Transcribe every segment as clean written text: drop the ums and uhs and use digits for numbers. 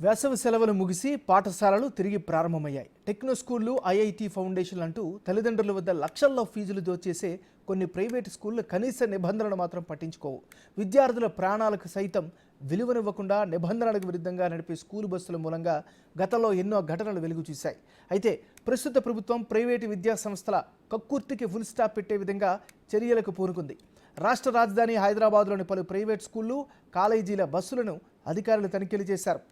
వేసవి సెలవులు ముగిసి పాఠశాలలు తిరిగి ప్రారంభమయ్యాయి. టెక్నో స్కూళ్లు, ఐఐటి ఫౌండేషన్లు అంటూ తల్లిదండ్రుల వద్ద లక్షల్లో ఫీజులు దోచేసే కొన్ని ప్రైవేటు స్కూళ్లు కనీస నిబంధనలు మాత్రం పట్టించుకోవు. విద్యార్థుల ప్రాణాలకు సైతం విలువనివ్వకుండా నిబంధనలకు విరుద్ధంగా నడిపే స్కూలు బస్సుల మూలంగా గతంలో ఎన్నో ఘటనలు వెలుగు చూశాయి. అయితే ప్రస్తుత ప్రభుత్వం ప్రైవేటు విద్యా సంస్థల కక్కుర్తికి ఫుల్ స్టాప్ పెట్టే విధంగా చర్యలకు పూనుకుంది. రాష్ట్ర రాజధాని హైదరాబాద్లోని పలు ప్రైవేట్ స్కూళ్లు, కాలేజీల బస్సులను అధికారులు తనిఖీలు చేశారు.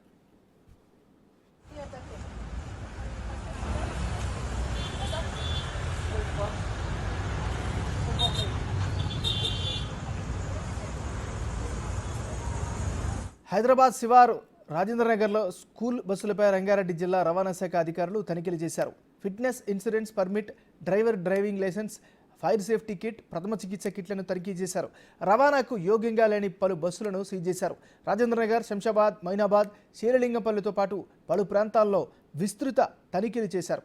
హైదరాబాద్ శివారు రాజేంద్రనగర్లో స్కూల్ బస్సులపై రంగారెడ్డి జిల్లా రవాణా శాఖ అధికారులు తనిఖీలు చేశారు. Fitness, insurance permit, driving licence, fire safety kit, ప్రథమ చికిత్స కిట్లను తనిఖీ చేశారు. రవాణాకు యోగ్యంగా లేని పలు బస్సులను సీజ్ చేశారు. రాజేంద్రనగర్, శంషాబాద్, మైనాబాద్, శేరలింగంపల్లితో పాటు పలు ప్రాంతాల్లో విస్తృత తనిఖీలు చేశారు.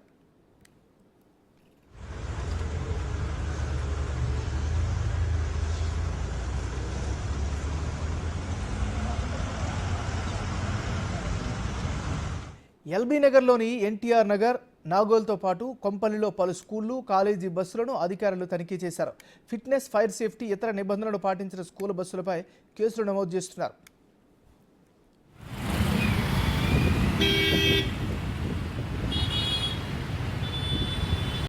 ఎల్బీ నగర్లోని ఎన్టీఆర్ నగర్, నాగోల్తో పాటు కొంపల్లిలో పలు స్కూళ్లు, కాలేజీ బస్సులను అధికారులు తనిఖీ చేశారు. ఫిట్నెస్, ఫైర్ సేఫ్టీ, ఇతర నిబంధనలు పాటించిన స్కూల్ బస్సులపై కేసులు నమోదు చేస్తున్నారు.